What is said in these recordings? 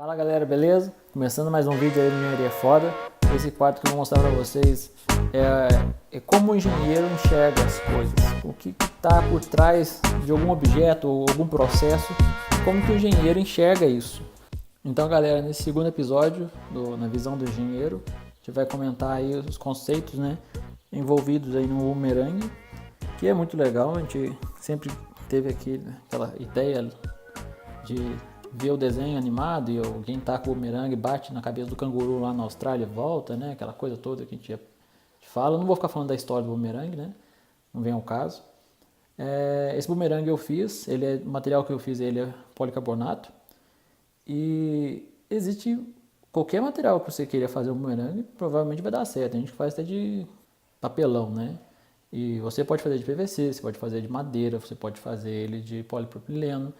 Fala galera, beleza? Começando mais um vídeo aí do Engenharia Foda. Esse quadro que eu vou mostrar pra vocês é como o engenheiro enxerga as coisas. O que está por trás de algum objeto ou algum processo, como que o engenheiro enxerga isso. Então galera, nesse segundo episódio, na visão do engenheiro, a gente vai comentar aí os conceitos, né, envolvidos aí no bumerangue, que é muito legal. A gente sempre teve aquela ideia de ver o desenho animado e alguém taca o bumerangue, bate na cabeça do canguru lá na Austrália e volta, né? Aquela coisa toda que a gente fala. Eu não vou ficar falando da história do bumerangue, né? Não vem ao caso. Esse bumerangue eu fiz, o material que eu fiz ele é policarbonato. E existe qualquer material que você queira fazer um bumerangue, provavelmente vai dar certo. A gente faz até de papelão, né? E você pode fazer de PVC, você pode fazer de madeira, você pode fazer ele de polipropileno.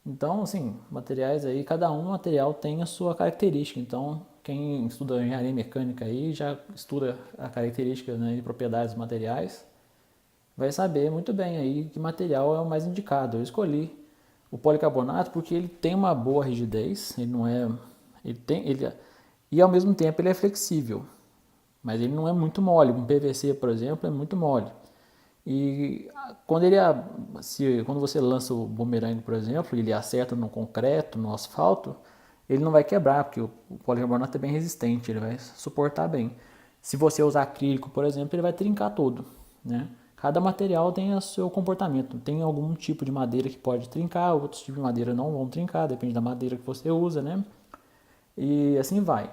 Então, assim, materiais aí, cada um material tem a sua característica. Então, quem estuda engenharia mecânica aí já estuda a característica, né, e propriedades dos materiais, vai saber muito bem aí que material é o mais indicado. Eu escolhi o policarbonato porque ele tem uma boa rigidez, e ao mesmo tempo ele é flexível, mas ele não é muito mole. Um PVC, por exemplo, é muito mole. E quando você lança o bumerangue, por exemplo, e ele acerta no concreto, no asfalto, ele não vai quebrar, porque o policarbonato é bem resistente, ele vai suportar bem. Se você usar acrílico, por exemplo, ele vai trincar todo, né? Cada material tem o seu comportamento. Tem algum tipo de madeira que pode trincar, outros tipos de madeira não vão trincar, depende da madeira que você usa, né? E assim vai.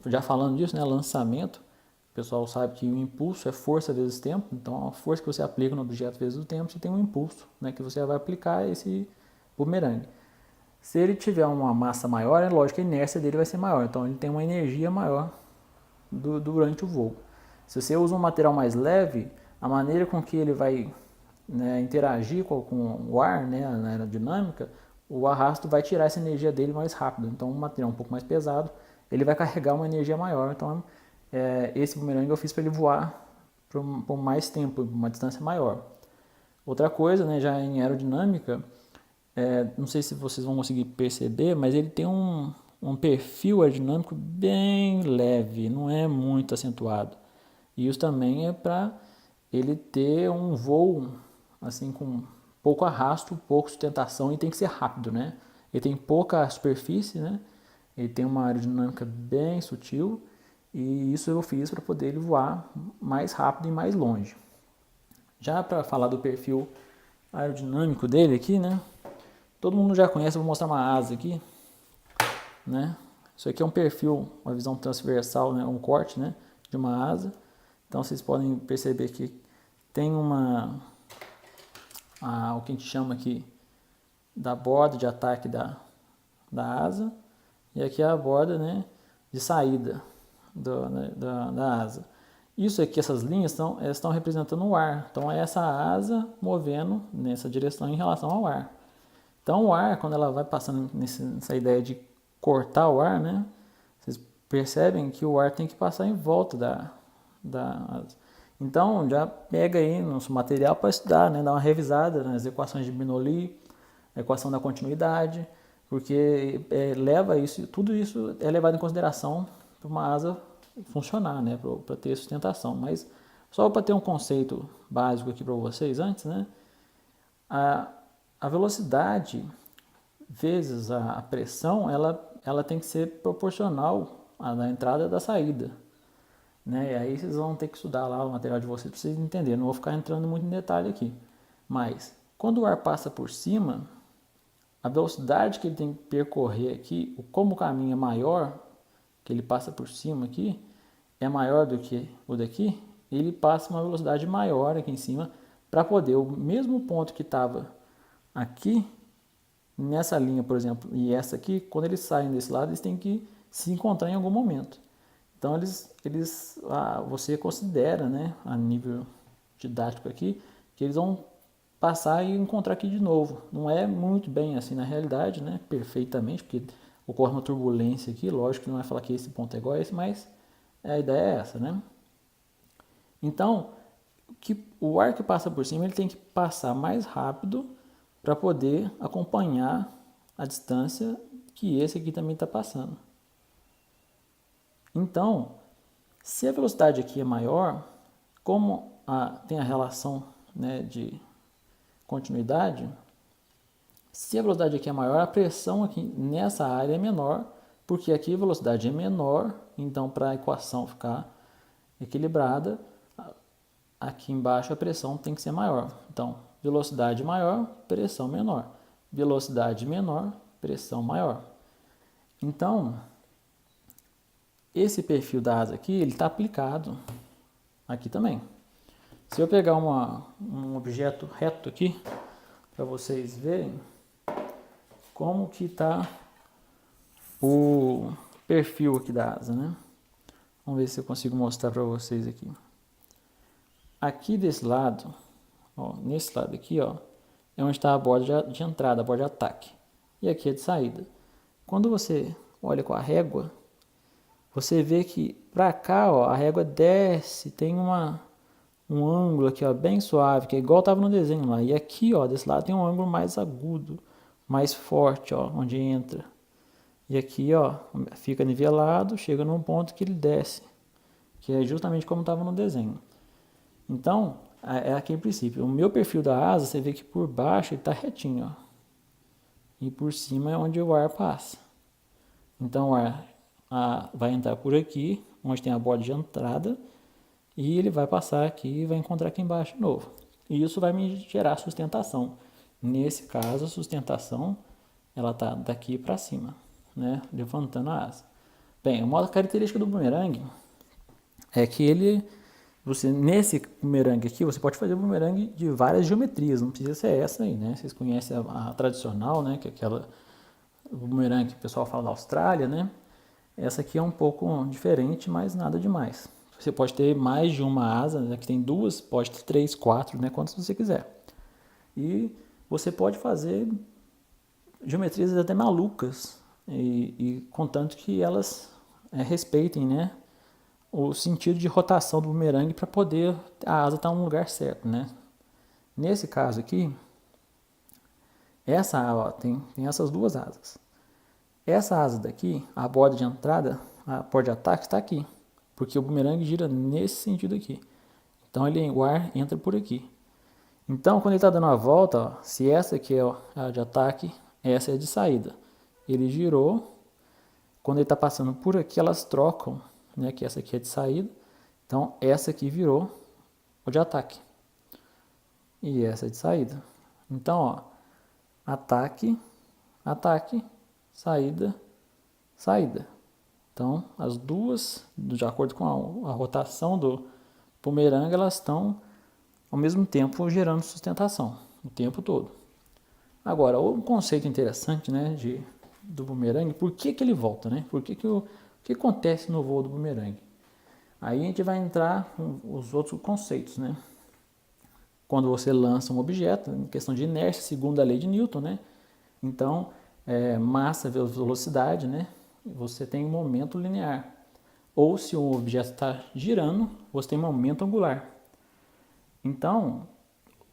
Já falando disso, né, lançamento, o pessoal sabe que o impulso é força vezes tempo, então a força que você aplica no objeto vezes o tempo, você tem um impulso, né, que você vai aplicar esse bumerangue. Se ele tiver uma massa maior, é lógico que a inércia dele vai ser maior, então ele tem uma energia maior durante o voo. Se você usa um material mais leve, a maneira com que ele vai, né, interagir com o ar, né, na aerodinâmica, o arrasto vai tirar essa energia dele mais rápido. Então, um material um pouco mais pesado, ele vai carregar uma energia maior. Então, esse bumerangue eu fiz para ele voar por mais tempo, uma distância maior. Outra coisa, né, já em aerodinâmica, não sei se vocês vão conseguir perceber, mas ele tem um perfil aerodinâmico bem leve, não é muito acentuado. E isso também é para ele ter um voo assim com pouco arrasto, pouca sustentação, e tem que ser rápido, né? Ele tem pouca superfície, né? Ele tem uma aerodinâmica bem sutil, e isso eu fiz para poder ele voar mais rápido e mais longe. Já para falar do perfil aerodinâmico dele aqui, né? Todo mundo já conhece, eu vou mostrar uma asa aqui, né? Isso aqui é um perfil, uma visão transversal, né? Um corte, né, de uma asa. Então vocês podem perceber que tem o que a gente chama aqui da borda de ataque da asa, e aqui é a borda, né, de saída da asa. Isso aqui, essas linhas estão representando o ar. Então é essa asa movendo nessa direção em relação ao ar. Então o ar, quando ela vai passando nessa ideia de cortar o ar, né, vocês percebem que o ar tem que passar em volta da asa. Então já pega aí no seu material para estudar, né, dar uma revisada nas equações de Bernoulli, a equação da continuidade, porque tudo isso é levado em consideração para uma asa funcionar, né, para ter sustentação. Mas só para ter um conceito básico aqui para vocês antes, né, a velocidade vezes a pressão, ela tem que ser proporcional à entrada e da saída, né? E aí vocês vão ter que estudar lá o material de vocês para vocês entenderem. Não vou ficar entrando muito em detalhe aqui. Mas quando o ar passa por cima, a velocidade que ele tem que percorrer aqui, como o caminho é maior, que ele passa por cima aqui, é maior do que o daqui, ele passa uma velocidade maior aqui em cima para poder o mesmo ponto que estava aqui, nessa linha, por exemplo, e essa aqui, quando eles saem desse lado, eles têm que se encontrar em algum momento. Então você considera, né, a nível didático aqui, que eles vão passar e encontrar aqui de novo. Não é muito bem assim na realidade, né, perfeitamente, porque ocorre uma turbulência aqui, lógico que não vai falar que esse ponto é igual a esse, mas a ideia é essa, né? Então, o ar que passa por cima, ele tem que passar mais rápido para poder acompanhar a distância que esse aqui também está passando. Então, se a velocidade aqui é maior, como tem a relação, né, de continuidade, se a velocidade aqui é maior, a pressão aqui nessa área é menor, porque aqui a velocidade é menor, então para a equação ficar equilibrada, aqui embaixo a pressão tem que ser maior. Então, velocidade maior, pressão menor. Velocidade menor, pressão maior. Então, esse perfil da asa aqui, ele está aplicado aqui também. Se eu pegar um objeto reto aqui, para vocês verem como que está o perfil aqui da asa, né? Vamos ver se eu consigo mostrar para vocês aqui. Aqui desse lado, ó, nesse lado aqui, ó, é onde está a borda de entrada, a borda de ataque. E aqui é de saída. Quando você olha com a régua, você vê que para cá, ó, a régua desce, tem um ângulo aqui, ó, bem suave, que é igual estava no desenho lá. E aqui, ó, desse lado tem um ângulo mais agudo, mais forte, ó, onde entra. E aqui, ó, fica nivelado, chega num ponto que ele desce, que é justamente como estava no desenho. Então, é aquele princípio. O meu perfil da asa, você vê que por baixo ele está retinho, ó. E por cima é onde o ar passa. Então, o ar vai entrar por aqui, onde tem a borda de entrada, e ele vai passar aqui e vai encontrar aqui embaixo de novo. E isso vai me gerar sustentação. Nesse caso, a sustentação ela está daqui para cima, né? Levantando a asa. Bem, uma característica do bumerangue é que nesse bumerangue aqui, você pode fazer um bumerangue de várias geometrias, não precisa ser essa aí, né? Vocês conhecem a tradicional, né? Que é aquela bumerangue que o pessoal fala da Austrália, né? Essa aqui é um pouco diferente, mas nada demais. Você pode ter mais de uma asa, né? Que tem duas, pode ter 3, 4, né? Quantas você quiser. E você pode fazer geometrias até malucas, e contanto que elas respeitem, né, o sentido de rotação do bumerangue para poder a asa estar no lugar certo, né? Nesse caso aqui, ó, tem essas duas asas. Essa asa daqui, a borda de entrada, a borda de ataque está aqui, porque o bumerangue gira nesse sentido aqui. Então o ar entra por aqui. Então, quando ele está dando a volta, ó, se essa aqui é a de ataque, essa é a de saída. Ele girou. Quando ele está passando por aqui, elas trocam, né? Que essa aqui é de saída. Então, essa aqui virou o de ataque. E essa é de saída. Então, ó, ataque, ataque, saída, saída. Então, as duas, de acordo com a rotação do bumerangue, elas estão ao mesmo tempo gerando sustentação o tempo todo. Agora, um conceito interessante, né, do bumerangue, por que ele volta, né? O que acontece no voo do bumerangue? Aí a gente vai entrar com os outros conceitos, né? Quando você lança um objeto, em questão de inércia, segundo a lei de Newton, né? Então, massa vezes velocidade, né? Você tem um momento linear. Ou se o objeto está girando, você tem um momento angular. Então,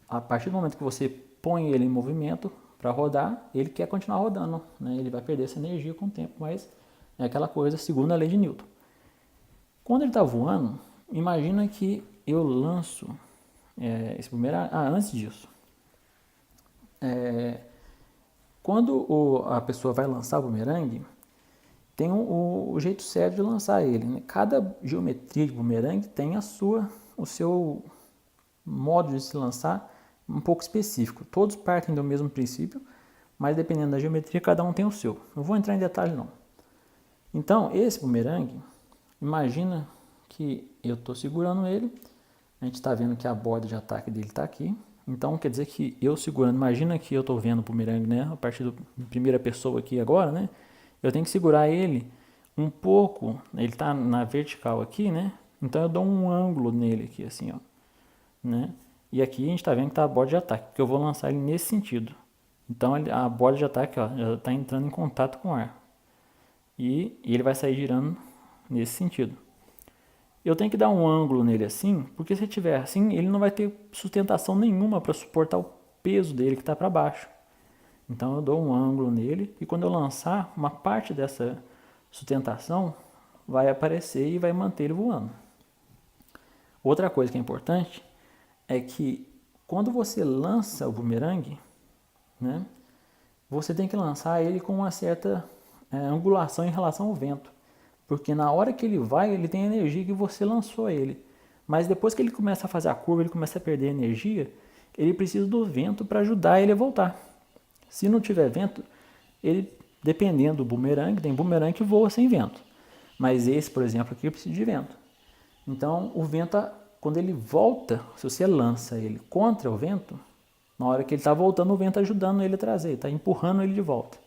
a partir do momento que você põe ele em movimento para rodar, ele quer continuar rodando, né? Ele vai perder essa energia com o tempo, mas é aquela coisa segundo a lei de Newton. Quando ele está voando, imagina que eu lanço esse bumerangue. Antes disso, quando a pessoa vai lançar o bumerangue, tem o jeito certo de lançar ele, né? Cada geometria de bumerangue tem o seu modo de se lançar um pouco específico. Todos partem do mesmo princípio, mas dependendo da geometria, cada um tem o seu. Não vou entrar em detalhe não. Então, esse bumerangue, imagina que eu estou segurando ele, a gente está vendo que a borda de ataque dele está aqui. Então, quer dizer que eu segurando, imagina que eu estou vendo o bumerangue, né, a partir da primeira pessoa aqui agora, né, eu tenho que segurar ele um pouco, ele está na vertical aqui, né, então eu dou um ângulo nele aqui, assim, ó, né, e aqui a gente está vendo que está a borda de ataque, porque eu vou lançar ele nesse sentido. Então, a borda de ataque, ó, já está entrando em contato com o ar. E ele vai sair girando nesse sentido. Eu tenho que dar um ângulo nele assim, porque se tiver assim, ele não vai ter sustentação nenhuma para suportar o peso dele que está para baixo. Então eu dou um ângulo nele e quando eu lançar, uma parte dessa sustentação vai aparecer e vai manter ele voando. Outra coisa que é importante é que quando você lança o bumerangue, né, você tem que lançar ele com uma certa angulação em relação ao vento. Porque na hora que ele vai, ele tem a energia que você lançou ele. Mas depois que ele começa a fazer a curva, ele começa a perder energia, ele precisa do vento para ajudar ele a voltar. Se não tiver vento, ele, dependendo do bumerangue, tem bumerangue que voa sem vento. Mas esse, por exemplo, aqui precisa de vento. Então, o vento, quando ele volta, se você lança ele contra o vento, na hora que ele está voltando, o vento está ajudando ele a trazer, está empurrando ele de volta.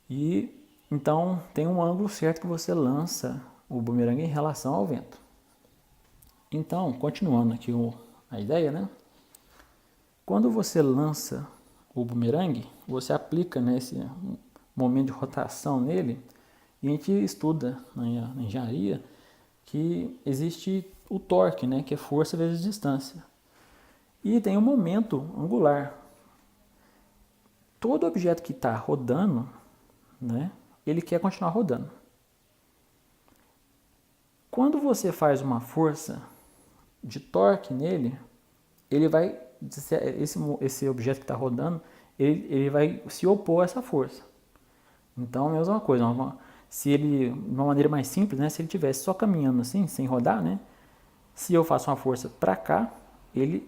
E então tem um ângulo certo que você lança o bumerangue em relação ao vento. Então, continuando aqui a ideia, né? Quando você lança o bumerangue, você aplica nesse momento de rotação nele, e a gente estuda na engenharia que existe o torque, né, que é força vezes distância. E tem o momento angular. Todo objeto que está rodando, né, ele quer continuar rodando. Quando você faz uma força de torque nele, ele vai, esse objeto que está rodando, ele vai se opor a essa força. Então, é a mesma coisa. Se ele, de uma maneira mais simples, né, se ele estivesse só caminhando assim, sem rodar, né, se eu faço uma força para cá,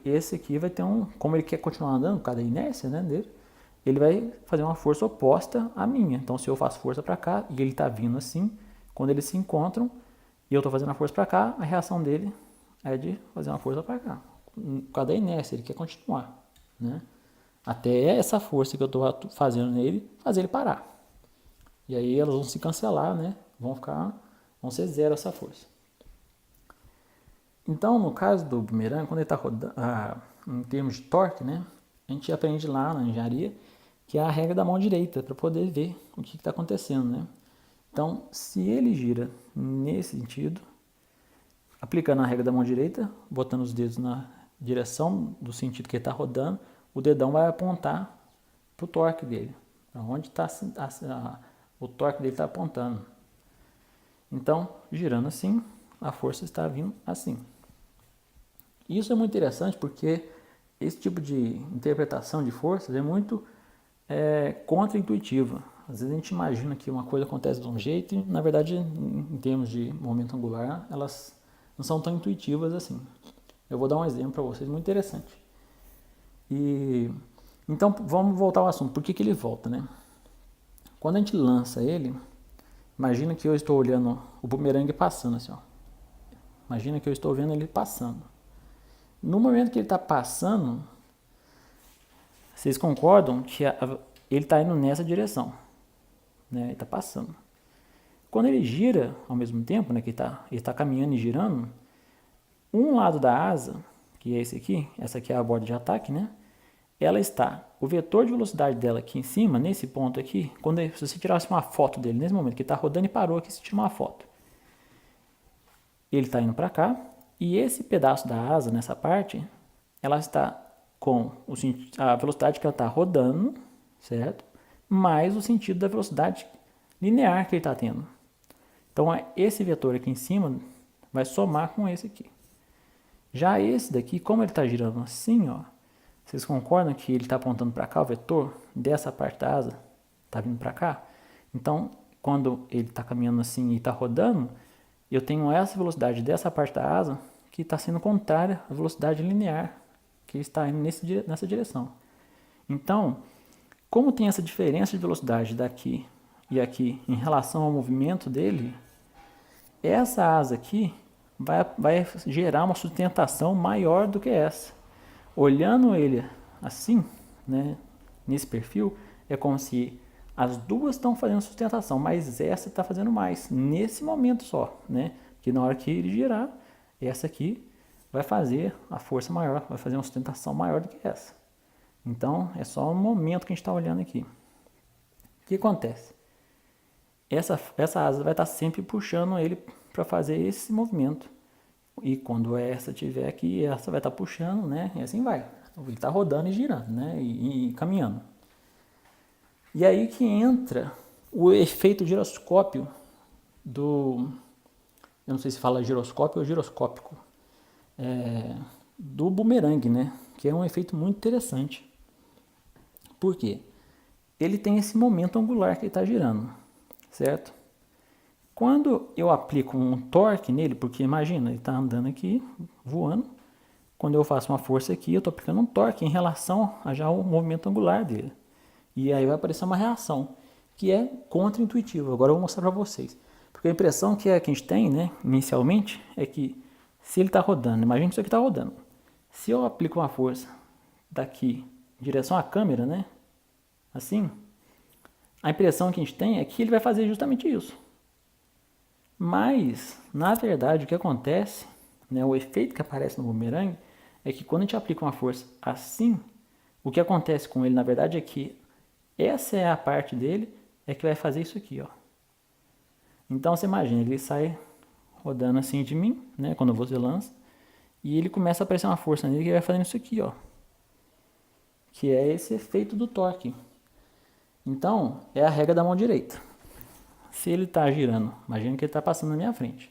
esse aqui vai ter como ele quer continuar andando, por causa da inércia, né, dele, ele vai fazer uma força oposta à minha. Então, se eu faço força para cá e ele está vindo assim, quando eles se encontram e eu estou fazendo a força para cá, a reação dele é de fazer uma força para cá. Por causa da inércia, ele quer continuar, né? Até essa força que eu estou fazendo nele, fazer ele parar. E aí elas vão se cancelar, né? Vão ser zero essa força. Então, no caso do bumerangue, quando ele está rodando, em termos de torque, né? A gente aprende lá na engenharia que é a regra da mão direita, para poder ver o que está acontecendo, né? Então, se ele gira nesse sentido, aplicando a regra da mão direita, botando os dedos na direção do sentido que ele está rodando, o dedão vai apontar para o torque dele, para onde o torque dele está apontando. Então, girando assim, a força está vindo assim. Isso é muito interessante porque esse tipo de interpretação de forças é muito contra-intuitiva. Às vezes a gente imagina que uma coisa acontece de um jeito e, na verdade, em termos de momento angular, elas não são tão intuitivas assim. Eu vou dar um exemplo para vocês muito interessante. Então, vamos voltar ao assunto. Por que ele volta, né? Quando a gente lança ele, imagina que eu estou olhando o bumerangue passando assim, ó. Imagina que eu estou vendo ele passando. No momento que ele está passando, vocês concordam que ele está indo nessa direção, né? Ele está passando. Quando ele gira ao mesmo tempo, né, que ele tá caminhando e girando, um lado da asa, que é esse aqui, essa aqui é a borda de ataque, né? O vetor de velocidade dela aqui em cima, nesse ponto aqui, se você tirasse uma foto dele nesse momento, que ele está rodando e parou aqui, você tira uma foto. Ele está indo para cá, e esse pedaço da asa, nessa parte, ela está com a velocidade que ela está rodando, certo? Mais o sentido da velocidade linear que ele está tendo. Então, esse vetor aqui em cima vai somar com esse aqui. Já esse daqui, como ele está girando assim, ó, vocês concordam que ele está apontando para cá, o vetor dessa parte da asa está vindo para cá? Então, quando ele está caminhando assim e está rodando, eu tenho essa velocidade dessa parte da asa que está sendo contrária à velocidade linear que está indo nessa direção. Então, como tem essa diferença de velocidade daqui e aqui em relação ao movimento dele, essa asa aqui vai gerar uma sustentação maior do que essa. Olhando ele assim, né, nesse perfil, é como se as duas estão fazendo sustentação, mas essa está fazendo mais, nesse momento só, né? Porque na hora que ele girar, essa aqui vai fazer a força maior, vai fazer uma sustentação maior do que essa. Então, é só um momento que a gente está olhando aqui. O que acontece? Essa asa vai estar sempre puxando ele para fazer esse movimento. E quando essa estiver aqui, essa vai estar puxando, né? E assim vai. Ele está rodando e girando, né? E caminhando. E aí que entra o efeito giroscópio eu não sei se fala giroscópio ou giroscópico, do bumerangue, né? Que é um efeito muito interessante. Por quê? Ele tem esse momento angular que ele está girando, certo? Quando eu aplico um torque nele, porque imagina, ele está andando aqui, voando, quando eu faço uma força aqui, eu estou aplicando um torque em relação a já o movimento angular dele. E aí vai aparecer uma reação, que é contra-intuitiva. Agora eu vou mostrar para vocês. Porque a impressão que a gente tem, né, inicialmente, é que se ele está rodando, imagina que isso aqui está rodando. Se eu aplico uma força daqui em direção à câmera, né, assim, a impressão que a gente tem é que ele vai fazer justamente isso. Mas, na verdade, o que acontece, né, o efeito que aparece no bumerangue, é que quando a gente aplica uma força assim, o que acontece com ele, na verdade, é que essa é a parte dele é que vai fazer isso aqui, ó. Então você imagina, ele sai rodando assim de mim, né, quando você lança, e ele começa a aparecer uma força nele que vai fazendo isso aqui, ó. Que é esse efeito do torque. Então, é a regra da mão direita. Se ele está girando, imagina que ele está passando na minha frente,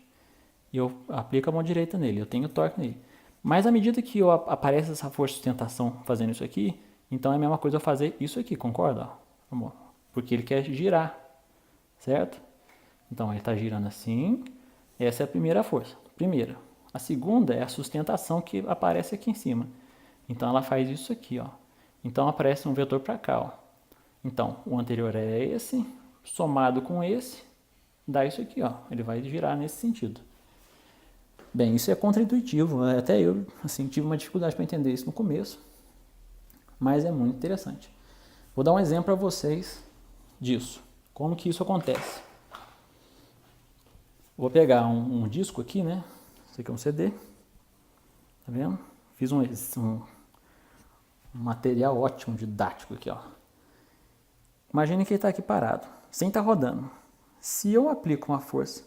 e eu aplico a mão direita nele, eu tenho torque nele. Mas à medida que aparece essa força de sustentação fazendo isso aqui, então é a mesma coisa eu fazer isso aqui, concorda? Porque ele quer girar, certo? Então ele está girando assim, essa é a primeira força. Primeira. A segunda é a sustentação que aparece aqui em cima. Então ela faz isso aqui, ó. Então aparece um vetor para cá, ó. Então o anterior é esse, somado com esse, dá isso aqui, ó. Ele vai girar nesse sentido. Bem, isso é contra-intuitivo. Até eu assim, tive uma dificuldade para entender isso no começo, mas é muito interessante. Vou dar um exemplo para vocês disso. Como que isso acontece? Vou pegar um disco aqui, né? Esse aqui é um CD. Tá vendo? Fiz um material ótimo, didático aqui, ó. Imagine que ele está aqui parado, sem estar rodando. Se eu aplico uma força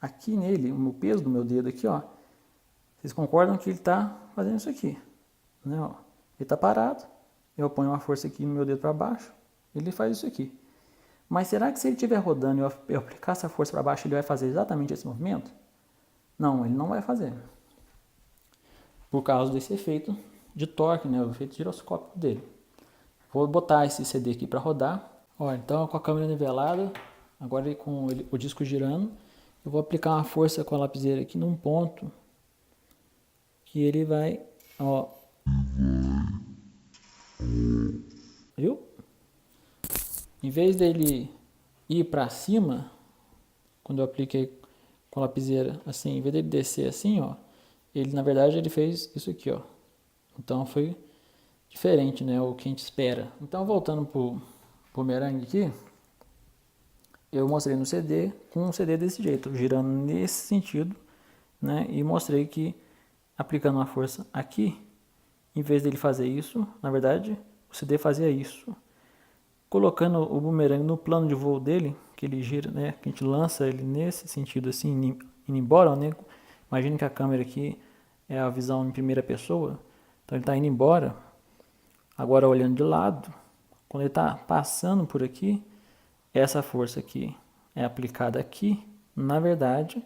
aqui nele, o peso do meu dedo aqui, ó, vocês concordam que ele está fazendo isso aqui, né? Ó, ele está parado, eu ponho uma força aqui no meu dedo para baixo, ele faz isso aqui. Mas será que se ele estiver rodando e eu aplicar essa força para baixo, ele vai fazer exatamente esse movimento? Não, ele não vai fazer. Por causa desse efeito de torque, né? O efeito giroscópico dele. Vou botar esse CD aqui para rodar. Ó, então com a câmera nivelada, agora com o disco girando, eu vou aplicar uma força com a lapiseira aqui num ponto que ele vai, ó, viu? Em vez dele ir para cima, quando eu apliquei com a lapiseira assim, em vez dele descer assim, ó, ele na verdade ele fez isso aqui, ó. Então foi diferente, né, o que a gente espera. Então voltando pro bumerangue aqui, eu mostrei no CD com um CD desse jeito, girando nesse sentido, né, e mostrei que aplicando uma força aqui, em vez dele fazer isso, na verdade o CD fazia isso. Colocando o bumerangue no plano de voo dele, que ele gira, né, que a gente lança ele nesse sentido assim, indo embora, né? Imagina que a câmera aqui é a visão em primeira pessoa, então ele está indo embora. Agora olhando de lado, quando ele está passando por aqui, essa força aqui é aplicada aqui. Na verdade,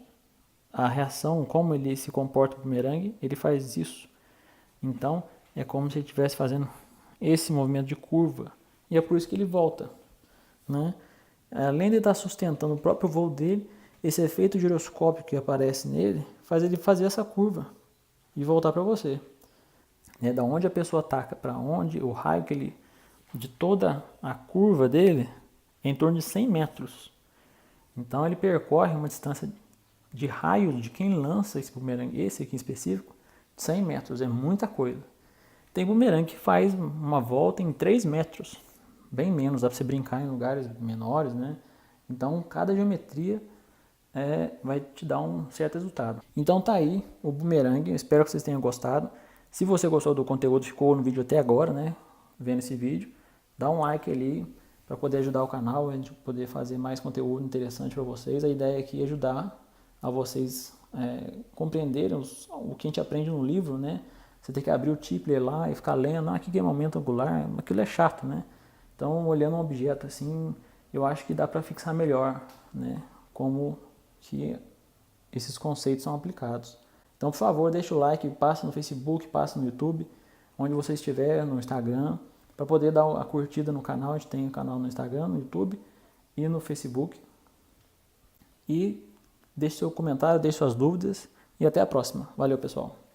a reação, como ele se comporta o bumerangue, ele faz isso. Então, é como se ele estivesse fazendo esse movimento de curva. E é por isso que ele volta, né? Além de estar sustentando o próprio voo dele, esse efeito giroscópio que aparece nele faz ele fazer essa curva e voltar para você. Da onde a pessoa ataca para onde, o raio que ele, de toda a curva dele é em torno de 100 metros. Então ele percorre uma distância de raio de quem lança esse bumerangue, esse aqui em específico, de 100 metros, é muita coisa. Tem bumerangue que faz uma volta em 3 metros, bem menos, dá para você brincar em lugares menores, né? Então cada geometria vai te dar um certo resultado. Então tá aí o bumerangue, espero que vocês tenham gostado. Se você gostou do conteúdo, ficou no vídeo até agora, né? Vendo esse vídeo, dá um like ali para poder ajudar o canal, a gente poder fazer mais conteúdo interessante para vocês. A ideia aqui é ajudar a vocês compreenderem o que a gente aprende no livro, né? Você tem que abrir o Tipler lá e ficar lendo, aqui que é momento angular, aquilo é chato, né? Então, olhando um objeto assim, eu acho que dá para fixar melhor, né, como que esses conceitos são aplicados. Então, por favor, deixa o like, passa no Facebook, passa no YouTube, onde você estiver, no Instagram, para poder dar a curtida no canal. A gente tem um canal no Instagram, no YouTube e no Facebook. E deixe seu comentário, deixe suas dúvidas e até a próxima. Valeu, pessoal!